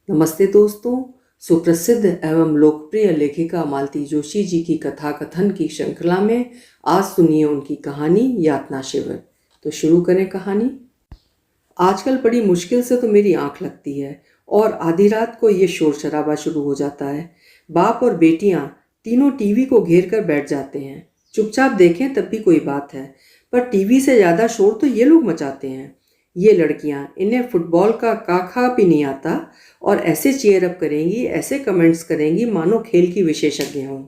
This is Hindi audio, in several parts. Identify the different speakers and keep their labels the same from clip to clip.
Speaker 1: नमस्ते दोस्तों। सुप्रसिद्ध एवं लोकप्रिय लेखिका मालती जोशी जी की कथा कथन की श्रृंखला में आज सुनिए उनकी कहानी यातना शिविर। तो शुरू करें कहानी। आजकल बड़ी मुश्किल से तो मेरी आंख लगती है और आधी रात को ये शोर शराबा शुरू हो जाता है। बाप और बेटियां तीनों टीवी को घेर कर बैठ जाते हैं। चुपचाप देखें तब भी कोई बात है, पर टीवी से ज़्यादा शोर तो ये लोग मचाते हैं। ये लड़कियां, इन्हें फुटबॉल का काखा भी नहीं आता और ऐसे चीयर अप करेंगी, ऐसे कमेंट्स करेंगी मानो खेल की विशेषज्ञ हों।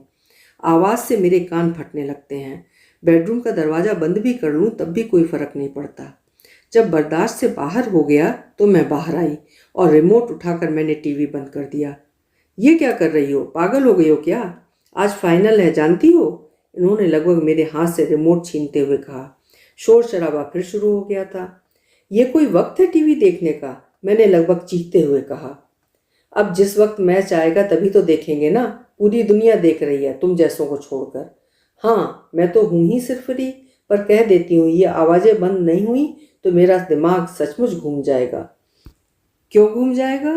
Speaker 1: आवाज़ से मेरे कान फटने लगते हैं। बेडरूम का दरवाज़ा बंद भी कर लूँ तब भी कोई फ़र्क नहीं पड़ता। जब बर्दाश्त से बाहर हो गया तो मैं बाहर आई और रिमोट उठाकर मैंने टीवी बंद कर दिया। ये क्या कर रही हो? पागल हो गई हो क्या? आज फाइनल है, जानती हो? इन्होंने लगभग मेरे हाथ से रिमोट छीनते हुए कहा। शोर शराबा फिर शुरू हो गया था। ये कोई वक्त है टीवी देखने का? मैंने लगभग चीखते हुए कहा। अब जिस वक्त मैच आएगा तभी तो देखेंगे ना। पूरी दुनिया देख रही है तुम जैसों को छोड़कर। हाँ, मैं तो हूँ ही सिर्फ फ्री, पर कह देती हूँ ये आवाज़ें बंद नहीं हुई तो मेरा दिमाग सचमुच घूम जाएगा। क्यों घूम जाएगा?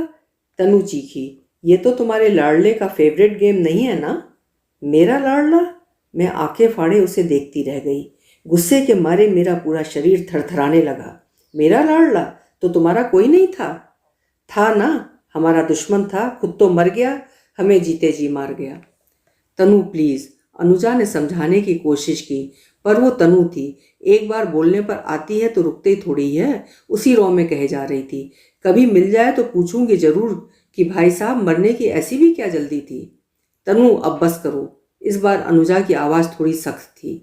Speaker 1: तनु चीखी। ये तो तुम्हारे लाडले का फेवरेट गेम नहीं है ना? मेरा लाडला? मैं आंखें फाड़े उसे देखती रह गई। गुस्से के मारे मेरा पूरा शरीर थरथराने लगा। मेरा लाडला? तो तुम्हारा कोई नहीं था? था ना, हमारा दुश्मन था, खुद तो मर गया, हमें जीते जी मार गया। तनु प्लीज़, अनुजा ने समझाने की कोशिश की, पर वो तनु थी। एक बार बोलने पर आती है तो रुकते ही थोड़ी है। उसी रौ में कहे जा रही थी। कभी मिल जाए तो पूछूंगी जरूर कि भाई साहब मरने की ऐसी भी क्या जल्दी थी। तनु अब बस करो। इस बार अनुजा की आवाज़ थोड़ी सख्त थी।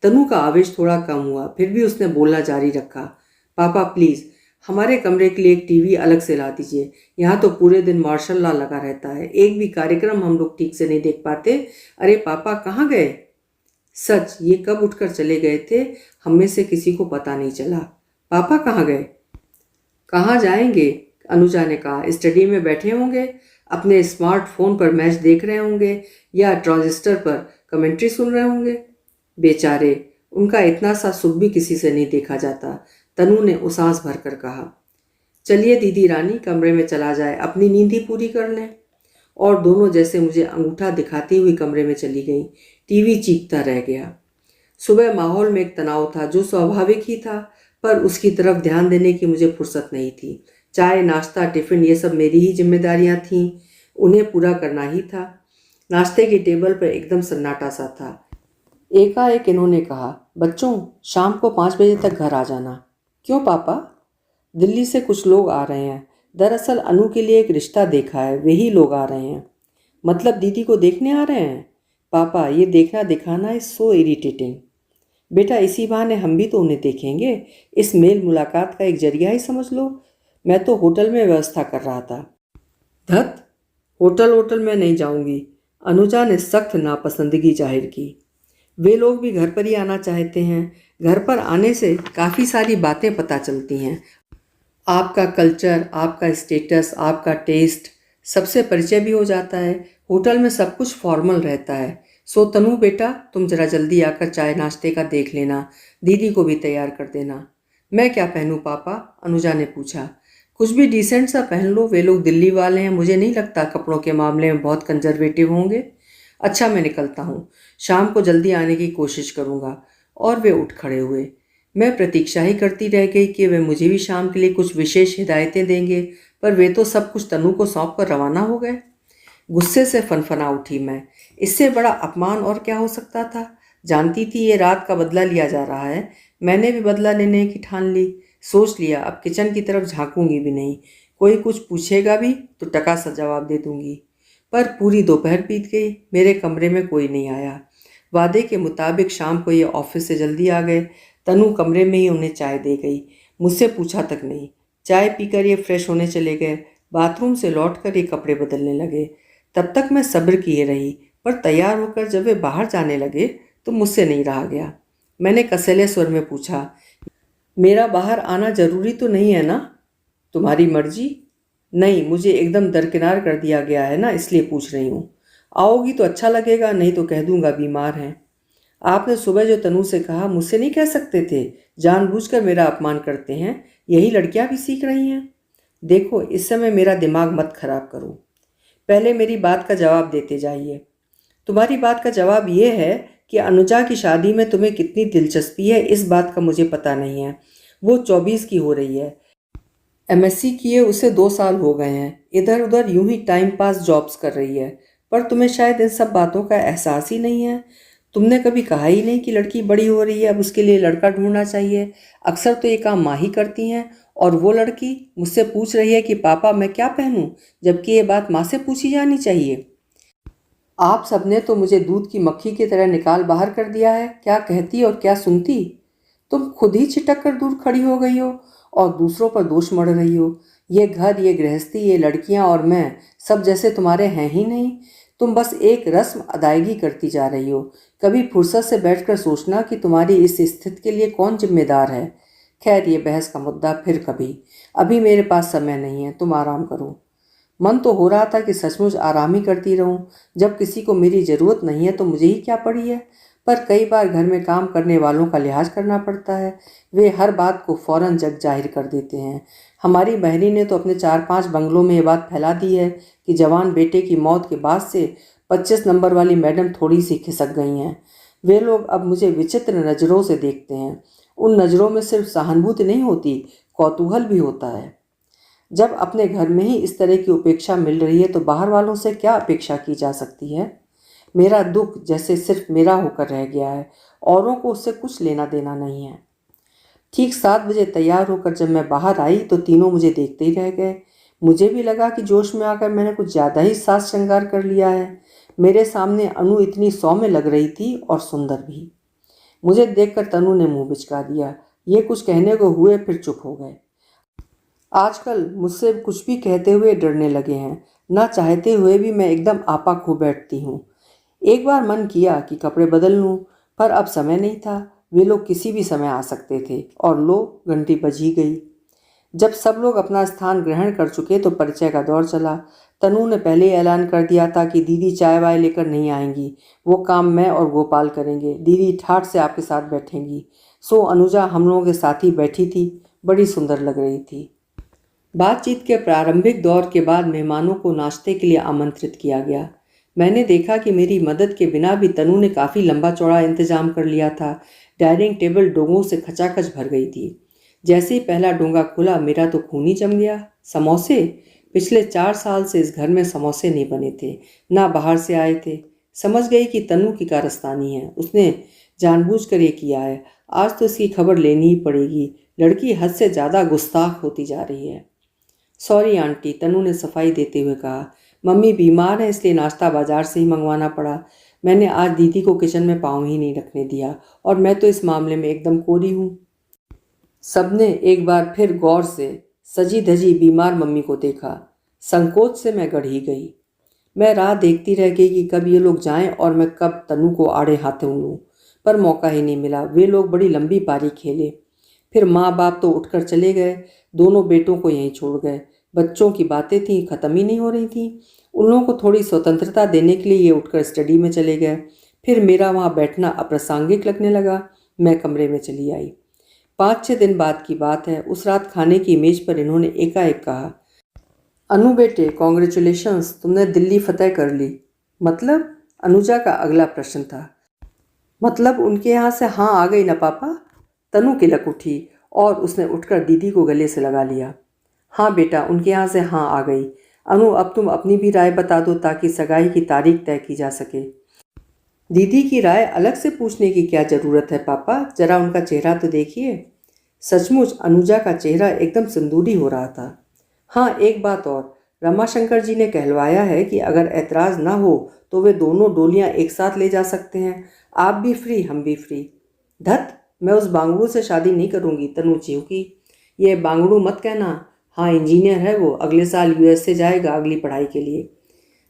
Speaker 1: तनु का आवेश थोड़ा कम हुआ, फिर भी उसने बोलना जारी रखा। पापा प्लीज़, हमारे कमरे के लिए एक टीवी अलग से ला दीजिए। यहाँ तो पूरे दिन मार्शल लॉ लगा रहता है, एक भी कार्यक्रम हम लोग ठीक से नहीं देख पाते। अरे पापा कहाँ गए? सच, ये कब उठकर चले गए थे हम में से किसी को पता नहीं चला। पापा कहाँ गए? कहाँ जाएंगे? अनुजा ने कहा। स्टडी में बैठे होंगे, अपने स्मार्टफोन पर मैच देख रहे होंगे या ट्रांजिस्टर पर कमेंट्री सुन रहे होंगे। बेचारे, उनका इतना सा सुख भी किसी से नहीं देखा जाता। तनु ने उसास भरकर कहा। चलिए दीदी रानी, कमरे में चला जाए, अपनी नींद ही पूरी कर लें। और दोनों जैसे मुझे अंगूठा दिखाती हुई कमरे में चली गई। टीवी चीखता रह गया। सुबह माहौल में एक तनाव था जो स्वाभाविक ही था, पर उसकी तरफ ध्यान देने की मुझे फुर्सत नहीं थी। चाय, नाश्ता, टिफ़िन, ये सब मेरी ही जिम्मेदारियां थीं, उन्हें पूरा करना ही था। नाश्ते की टेबल पर एकदम सन्नाटा सा था। एकाएक इन्होंने कहा, बच्चों शाम को 5 बजे तक घर आ जाना। क्यों पापा? दिल्ली से कुछ लोग आ रहे हैं। दरअसल अनु के लिए एक रिश्ता देखा है, वही लोग आ रहे हैं। मतलब दीदी को देखने आ रहे हैं? पापा, ये देखना दिखाना इज सो इरिटेटिंग। बेटा, इसी बहाने हम भी तो उन्हें देखेंगे। इस मेल मुलाकात का एक जरिया ही समझ लो। मैं तो होटल में व्यवस्था कर रहा था। धत, होटल में नहीं जाऊंगी। अनुजा ने सख्त नापसंदगी जाहिर की। वे लोग भी घर पर ही आना चाहते हैं। घर पर आने से काफ़ी सारी बातें पता चलती हैं। आपका कल्चर, आपका स्टेटस, आपका टेस्ट, सबसे परिचय भी हो जाता है। होटल में सब कुछ फॉर्मल रहता है। सो तनु बेटा, तुम जरा जल्दी आकर चाय नाश्ते का देख लेना, दीदी को भी तैयार कर देना। मैं क्या पहनूं पापा? अनुजा ने पूछा। कुछ भी डिसेंट सा पहन लो, वे लोग दिल्ली वाले हैं, मुझे नहीं लगता कपड़ों के मामले में बहुत कंजर्वेटिव होंगे। अच्छा, मैं निकलता हूँ, शाम को जल्दी आने की कोशिश करूँगा। और वे उठ खड़े हुए। मैं प्रतीक्षा ही करती रह गई कि वे मुझे भी शाम के लिए कुछ विशेष हिदायतें देंगे, पर वे तो सब कुछ तनु को सौंप कर रवाना हो गए। गुस्से से फनफना उठी मैं। इससे बड़ा अपमान और क्या हो सकता था? जानती थी ये रात का बदला लिया जा रहा है। मैंने भी बदला लेने की ठान ली। सोच लिया अब किचन की तरफ झांकूंगी भी नहीं। कोई कुछ पूछेगा भी तो टका सा जवाब दे दूंगी। पर पूरी दोपहर बीत गई, मेरे कमरे में कोई नहीं आया। वादे के मुताबिक शाम को ये ऑफिस से जल्दी आ गए। तनु कमरे में ही उन्हें चाय दे गई, मुझसे पूछा तक नहीं। चाय पीकर ये फ्रेश होने चले गए। बाथरूम से लौटकर ये कपड़े बदलने लगे। तब तक मैं सब्र किए रही, पर तैयार होकर जब वे बाहर जाने लगे तो मुझसे नहीं रहा गया। मैंने कसैले स्वर में पूछा, मेरा बाहर आना जरूरी तो नहीं है ना? तुम्हारी मर्जी। नहीं, मुझे एकदम दरकिनार कर दिया गया है ना, इसलिए पूछ रही हूँ। आओगी तो अच्छा लगेगा, नहीं तो कह दूंगा बीमार हैं। आपने सुबह जो तनु से कहा मुझसे नहीं कह सकते थे? जानबूझकर मेरा अपमान करते हैं, यही लड़कियां भी सीख रही हैं। देखो, इस समय मेरा दिमाग मत खराब करो। पहले मेरी बात का जवाब देते जाइए। तुम्हारी बात का जवाब ये है कि अनुजा की शादी में तुम्हें कितनी दिलचस्पी है, इस बात का मुझे पता नहीं है। वो 24 की हो रही है, एमएससी किए उसे 2 साल हो गए हैं, इधर उधर यूं ही टाइम पास जॉब्स कर रही है। पर तुम्हें शायद इन सब बातों का एहसास ही नहीं है। तुमने कभी कहा ही नहीं कि लड़की बड़ी हो रही है, अब उसके लिए लड़का ढूंढना चाहिए। अक्सर तो ये काम माँ ही करती हैं। और वो लड़की मुझसे पूछ रही है कि पापा मैं क्या पहनूं, जबकि ये बात माँ से पूछी जानी चाहिए। आप सबने तो मुझे दूध की मक्खी की तरह निकाल बाहर कर दिया है, क्या कहती और क्या सुनती। तुम खुद ही छिटक कर दूर खड़ी हो गई हो और दूसरों पर दोष मढ़ रही हो। ये घर, ये गृहस्थी, ये लड़कियां और मैं सब जैसे तुम्हारे हैं ही नहीं। तुम बस एक रस्म अदायगी करती जा रही हो। कभी फुर्सत से बैठकर सोचना कि तुम्हारी इस स्थिति के लिए कौन जिम्मेदार है। खैर, ये बहस का मुद्दा फिर कभी। अभी मेरे पास समय नहीं है, तुम आराम करो। मन तो हो रहा था कि सचमुच आराम ही करती रहूं। जब किसी को मेरी ज़रूरत नहीं है तो मुझे ही क्या पड़ी है। पर कई बार घर में काम करने वालों का लिहाज करना पड़ता है। वे हर बात को फौरन जग जाहिर कर देते हैं। हमारी बहनी ने तो अपने 4-5 बंगलों में ये बात फैला दी है कि जवान बेटे की मौत के बाद से 25 नंबर वाली मैडम थोड़ी सी खिसक गई हैं। वे लोग अब मुझे विचित्र नज़रों से देखते हैं। उन नज़रों में सिर्फ सहानुभूति नहीं होती, कौतूहल भी होता है। जब अपने घर में ही इस तरह की उपेक्षा मिल रही है तो बाहर वालों से क्या अपेक्षा की जा सकती है। मेरा दुख जैसे सिर्फ मेरा होकर रह गया है, औरों को उससे कुछ लेना देना नहीं है। ठीक 7 बजे तैयार होकर जब मैं बाहर आई तो तीनों मुझे देखते ही रह गए। मुझे भी लगा कि जोश में आकर मैंने कुछ ज़्यादा ही साज श्रृंगार कर लिया है। मेरे सामने अनु इतनी सौम्य लग रही थी और सुंदर भी। मुझे देखकर तनु ने मुंह बिचका दिया। ये कुछ कहने को हुए, फिर चुप हो गए। आजकल मुझसे कुछ भी कहते हुए डरने लगे हैं। ना चाहते हुए भी मैं एकदम आपा खो बैठती हूँ। एक बार मन किया कि कपड़े बदल लूँ, पर अब समय नहीं था। वे लोग किसी भी समय आ सकते थे और लो, घंटी बज ही गई। जब सब लोग अपना स्थान ग्रहण कर चुके तो परिचय का दौर चला। तनु ने पहले ही ऐलान कर दिया था कि दीदी चाय वाय लेकर नहीं आएंगी, वो काम मैं और गोपाल करेंगे। दीदी ठाठ से आपके साथ बैठेंगी। सो अनुजा हम लोगों के साथ ही बैठी थी, बड़ी सुंदर लग रही थी। बातचीत के प्रारंभिक दौर के बाद मेहमानों को नाश्ते के लिए आमंत्रित किया गया। मैंने देखा कि मेरी मदद के बिना भी तनु ने काफ़ी लंबा चौड़ा इंतजाम कर लिया था। डाइनिंग टेबल डोंगों से खचाखच भर गई थी। जैसे ही पहला डोंगा खुला मेरा तो खून ही जम गया। समोसे! पिछले 4 साल से इस घर में समोसे नहीं बने थे, ना बाहर से आए थे। समझ गई कि तनु की कारस्तानी है, उसने जानबूझकर ये किया है। आज तो इसकी खबर लेनी ही पड़ेगी। लड़की हद से ज़्यादा गुस्ताख होती जा रही है। सॉरी आंटी, तनु ने सफाई देते हुए कहा। मम्मी बीमार है इसलिए नाश्ता बाजार से ही मंगवाना पड़ा। मैंने आज दीदी को किचन में पाँव ही नहीं रखने दिया और मैं तो इस मामले में एकदम कोरी हूँ। सबने एक बार फिर गौर से सजी धजी बीमार मम्मी को देखा। संकोच से मैं गड़ ही गई। मैं राह देखती रह गई कि कब ये लोग जाएं और मैं कब तनु को आड़े हाथों लूँ, पर मौका ही नहीं मिला। वे लोग बड़ी लंबी पारी खेले। फिर माँ बाप तो उठकर चले गए, दोनों बेटों को यहीं छोड़ गए। बच्चों की बातें थीं, ख़त्म ही नहीं हो रही थीं। उन लोगों को थोड़ी स्वतंत्रता देने के लिए ये उठकर स्टडी में चले गए। फिर मेरा वहाँ बैठना अप्रासंगिक लगने लगा। मैं कमरे में चली आई। 5-6 दिन बाद की बात है। उस रात खाने की मेज पर इन्होंने एकाएक कहा, अनु बेटे कॉन्ग्रेचुलेशंस, तुमने दिल्ली फतेह कर ली। मतलब? अनुजा का अगला प्रश्न था। मतलब उनके यहाँ से हाँ आ गई ना पापा? तनु किलक उठी और उसने उठकर दीदी को गले से लगा लिया। हाँ बेटा, उनके यहाँ से हाँ आ गई। अनु, अब तुम अपनी भी राय बता दो ताकि सगाई की तारीख तय की जा सके। दीदी की राय अलग से पूछने की क्या ज़रूरत है पापा, जरा उनका चेहरा तो देखिए। सचमुच अनुजा का चेहरा एकदम सिंदूरी हो रहा था। हाँ, एक बात और, रमाशंकर जी ने कहलवाया है कि अगर ऐतराज़ ना हो तो वे दोनों डोलियाँ एक साथ ले जा सकते हैं। आप भी फ्री, हम भी फ्री। धत, मैं उस बांगड़ू से शादी नहीं करूँगी, तनु चिहुकी। ये बांगड़ू मत कहना। हाँ, इंजीनियर है वो, अगले साल यूएस से जाएगा अगली पढ़ाई के लिए।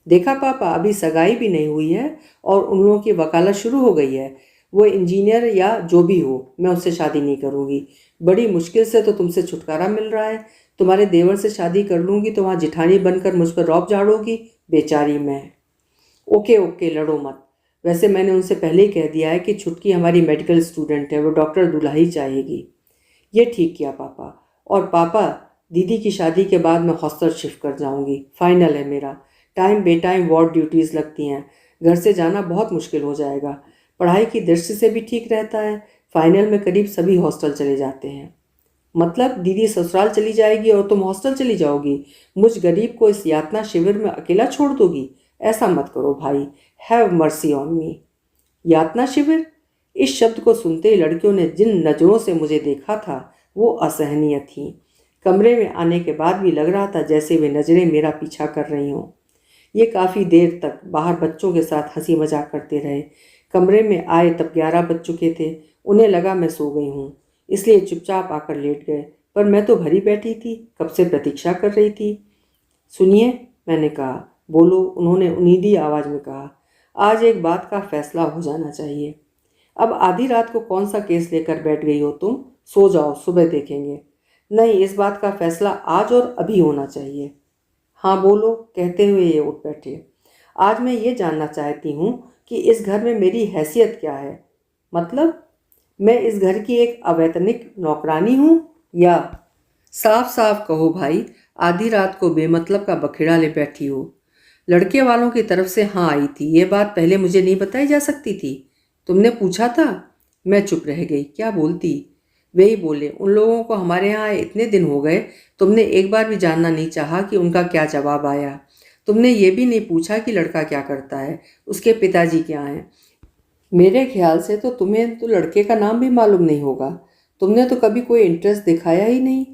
Speaker 1: देखा पापा, अभी सगाई भी नहीं हुई है और उन लोगों की वकालत शुरू हो गई है। वो इंजीनियर या जो भी हो, मैं उससे शादी नहीं करूँगी। बड़ी मुश्किल से तो तुमसे छुटकारा मिल रहा है। तुम्हारे देवर से शादी कर लूँगी तो वहाँ जिठानी बनकर मुझ पर रौब झाड़ोगी, बेचारी मैं। ओके ओके, लड़ो मत। वैसे मैंने उनसे पहले ही कह दिया है कि छुटकी हमारी मेडिकल स्टूडेंट है, वो डॉक्टर दूल्हा ही चाहेगी। ये ठीक किया पापा। और पापा, दीदी की शादी के बाद मैं हॉस्टल शिफ्ट कर जाऊंगी, फाइनल है मेरा। टाइम बेटाइम वार्ड ड्यूटीज़ लगती हैं, घर से जाना बहुत मुश्किल हो जाएगा। पढ़ाई की दृष्टि से भी ठीक रहता है, फाइनल में करीब सभी हॉस्टल चले जाते हैं। मतलब दीदी ससुराल चली जाएगी और तुम हॉस्टल चली जाओगी, मुझ गरीब को इस यातना शिविर में अकेला छोड़ दोगी? ऐसा मत करो भाई, हैव मर्सी ऑन मी। यातना शिविर? इस शब्द को सुनते ही लड़कियों ने जिन नज़रों से मुझे देखा था वो असहनीय थीं। कमरे में आने के बाद भी लग रहा था जैसे वे नज़रें मेरा पीछा कर रही हों। ये काफ़ी देर तक बाहर बच्चों के साथ हंसी मजाक करते रहे। कमरे में आए तब 11 बज चुके थे। उन्हें लगा मैं सो गई हूँ, इसलिए चुपचाप आकर लेट गए, पर मैं तो भरी बैठी थी, कब से प्रतीक्षा कर रही थी। सुनिए, मैंने कहा। बोलो, उन्होंने उन्नीदी आवाज़ में कहा। आज एक बात का फैसला हो जाना चाहिए। अब आधी रात को कौन सा केस लेकर बैठ गई हो तुम? सो जाओ, सुबह देखेंगे। नहीं, इस बात का फैसला आज और अभी होना चाहिए। हाँ बोलो, कहते हुए ये उठ बैठे। आज मैं ये जानना चाहती हूँ कि इस घर में मेरी हैसियत क्या है। मतलब मैं इस घर की एक अवैतनिक नौकरानी हूँ या? साफ साफ कहो भाई, आधी रात को बेमतलब का बखेड़ा ले बैठी हो। लड़के वालों की तरफ से हाँ आई थी, ये बात पहले मुझे नहीं बताई जा सकती थी? तुमने पूछा था? मैं चुप रह गई, क्या बोलती। वे ही बोले, उन लोगों को हमारे यहाँ आए इतने दिन हो गए, तुमने एक बार भी जानना नहीं चाहा कि उनका क्या जवाब आया। तुमने ये भी नहीं पूछा कि लड़का क्या करता है, उसके पिताजी क्या हैं। मेरे ख्याल से तो तुम्हें तो लड़के का नाम भी मालूम नहीं होगा। तुमने तो कभी कोई इंटरेस्ट दिखाया ही नहीं।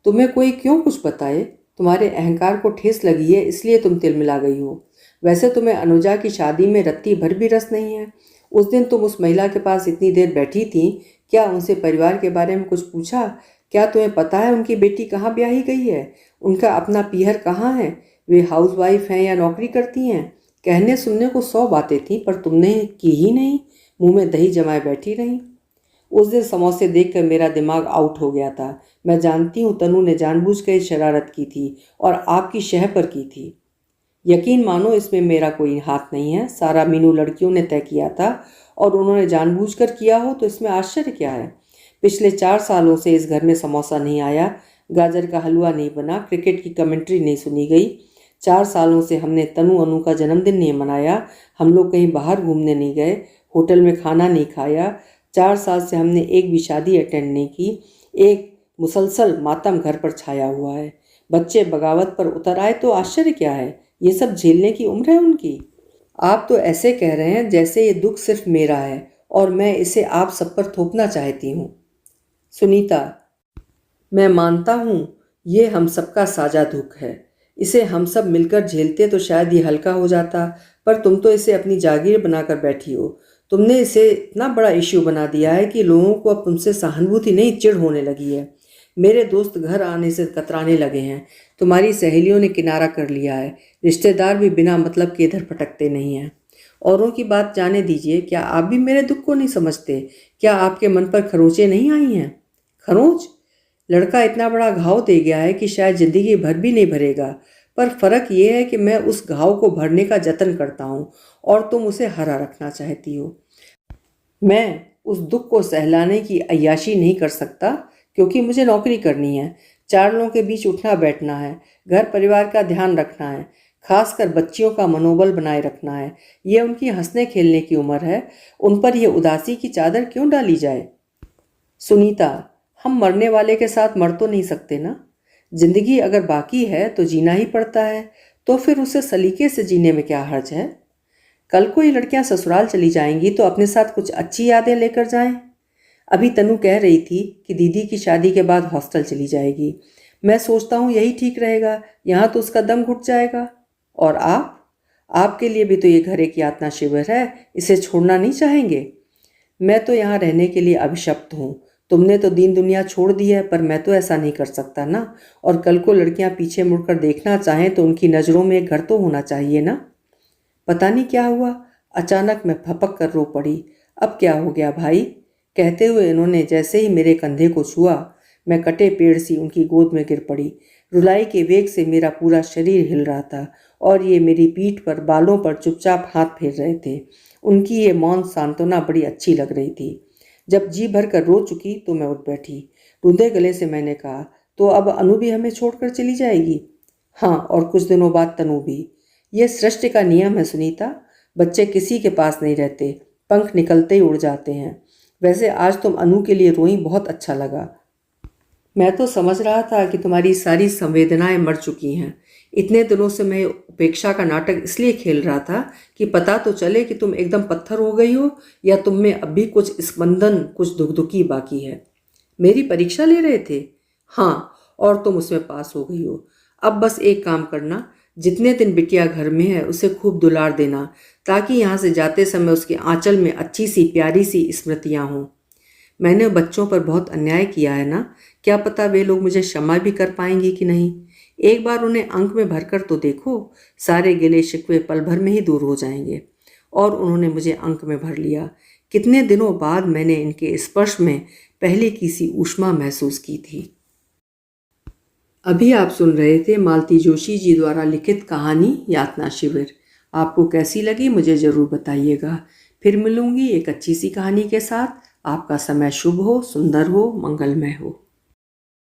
Speaker 1: तुम्हें कोई क्यों कुछ बताए? तुम्हारे अहंकार को ठेस लगी है, इसलिए तुम तिलमिला गई हो। वैसे तुम्हें अनुजा की शादी में रत्ती भर भी रस नहीं है। उस दिन तुम उस महिला के पास इतनी देर बैठी थी, क्या उनसे परिवार के बारे में कुछ पूछा? क्या तुम्हें पता है उनकी बेटी कहाँ ब्याही गई है? उनका अपना पीहर कहाँ है? वे हाउसवाइफ हैं या नौकरी करती हैं? कहने सुनने को 100 बातें थीं, पर तुमने की ही नहीं, मुंह में दही जमाए बैठी रही। उस दिन समोसे देखकर मेरा दिमाग आउट हो गया था। मैं जानती हूँ तनु ने जानबूझकर शरारत की थी और आपकी शह पर की थी। यकीन मानो इसमें मेरा कोई हाथ नहीं है, सारा मीनू लड़कियों ने तय किया था और उन्होंने जानबूझकर किया हो तो इसमें आश्चर्य क्या है। पिछले 4 सालों से इस घर में समोसा नहीं आया, गाजर का हलवा नहीं बना, क्रिकेट की कमेंट्री नहीं सुनी गई। 4 सालों से हमने तनु अनु का जन्मदिन नहीं मनाया, हम लोग कहीं बाहर घूमने नहीं गए, होटल में खाना नहीं खाया। 4 साल से हमने एक भी शादी अटेंड नहीं की। एक मुसलसल मातम घर पर छाया हुआ है। बच्चे बगावत पर उतर आए तो आश्चर्य क्या है? ये सब झेलने की उम्र है उनकी। आप तो ऐसे कह रहे हैं जैसे ये दुख सिर्फ मेरा है और मैं इसे आप सब पर थोपना चाहती हूँ। सुनीता, मैं मानता हूँ ये हम सबका साझा दुख है। इसे हम सब मिलकर झेलते तो शायद ये हल्का हो जाता, पर तुम तो इसे अपनी जागीर बनाकर बैठी हो। तुमने इसे इतना बड़ा इश्यू बना दिया है कि लोगों को अब तुमसे सहानुभूति नहीं, चिढ़ होने लगी है। मेरे दोस्त घर आने से कतराने लगे हैं। तुम्हारी सहेलियों ने किनारा कर लिया है। रिश्तेदार भी बिना मतलब के इधर भटकते नहीं हैं। औरों की बात जाने दीजिए, क्या आप भी मेरे दुख को नहीं समझते? क्या आपके मन पर खरोंचें नहीं आई हैं? खरोंच? लड़का इतना बड़ा घाव दे गया है कि शायद जिंदगी भर भी नहीं भरेगा, पर फर्क ये है कि मैं उस घाव को भरने का जतन करता हूँ और तुम उसे हरा रखना चाहती हो। मैं उस दुख को सहलाने की अय्याशी नहीं कर सकता, क्योंकि मुझे नौकरी करनी है, 4 लोगों के बीच उठना बैठना है, घर परिवार का ध्यान रखना है, खासकर बच्चियों का मनोबल बनाए रखना है। ये उनकी हंसने खेलने की उम्र है, उन पर यह उदासी की चादर क्यों डाली जाए? सुनीता, हम मरने वाले के साथ मर तो नहीं सकते ना। जिंदगी अगर बाकी है तो जीना ही पड़ता है, तो फिर उसे सलीके से जीने में क्या हर्ज है? कल को ये लड़कियां ससुराल चली जाएंगी तो अपने साथ कुछ अच्छी यादें लेकर जाएं। अभी तनु कह रही थी कि दीदी की शादी के बाद हॉस्टल चली जाएगी। मैं सोचता हूँ यही ठीक रहेगा, यहाँ तो उसका दम घुट जाएगा। और आपके लिए भी तो ये घर एक यातना शिविर है, इसे छोड़ना नहीं चाहेंगे? मैं तो यहाँ रहने के लिए अभिशप्त हूँ। तुमने तो दीन दुनिया छोड़ दी है, पर मैं तो ऐसा नहीं कर सकता ना। और कल को लड़कियाँ पीछे मुड़कर देखना चाहें तो उनकी नज़रों में एक घर तो होना चाहिए ना। पता नहीं क्या हुआ, अचानक मैं फपक कर रो पड़ी। अब क्या हो गया भाई? कहते हुए इन्होंने जैसे ही मेरे कंधे को छुआ, मैं कटे पेड़ सी उनकी गोद में गिर पड़ी। रुलाई के वेग से मेरा पूरा शरीर हिल रहा था और ये मेरी पीठ पर, बालों पर चुपचाप हाथ फेर रहे थे। उनकी ये मौन सांत्वना बड़ी अच्छी लग रही थी। जब जी भर कर रो चुकी तो मैं उठ बैठी। रुंधे गले से मैंने कहा, तो अब अनु भी हमें छोड़कर चली जाएगी? हाँ, और कुछ दिनों बाद तनु भी। यह सृष्टि का नियम है सुनीता। बच्चे किसी के पास नहीं रहते, पंख निकलते ही उड़ जाते हैं। वैसे आज तुम अनु के लिए रोई, बहुत अच्छा लगा। मैं तो समझ रहा था कि तुम्हारी सारी संवेदनाएं मर चुकी हैं। इतने दिनों से मैं उपेक्षा का नाटक इसलिए खेल रहा था कि पता तो चले कि तुम एकदम पत्थर हो गई हो या तुम में अब भी कुछ स्पंदन, कुछ दुखदुखी बाकी है। मेरी परीक्षा ले रहे थे? हाँ, और तुम उसमें पास हो गई हो। अब बस एक काम करना, जितने दिन बिटिया घर में है उसे खूब दुलार देना, ताकि यहाँ से जाते समय उसके आंचल में अच्छी सी प्यारी सी स्मृतियाँ हों। मैंने बच्चों पर बहुत अन्याय किया है ना, क्या पता वे लोग मुझे क्षमा भी कर पाएंगे कि नहीं। एक बार उन्हें अंक में भरकर तो देखो, सारे गिले शिकवे पल भर में ही दूर हो जाएंगे। और उन्होंने मुझे अंक में भर लिया। कितने दिनों बाद मैंने इनके स्पर्श में पहले की सी ऊष्मा महसूस की थी। अभी आप सुन रहे थे मालती जोशी जी द्वारा लिखित कहानी यातना शिविर। आपको कैसी लगी मुझे ज़रूर बताइएगा। फिर मिलूंगी एक अच्छी सी कहानी के साथ। आपका समय शुभ हो, सुंदर हो, मंगलमय हो।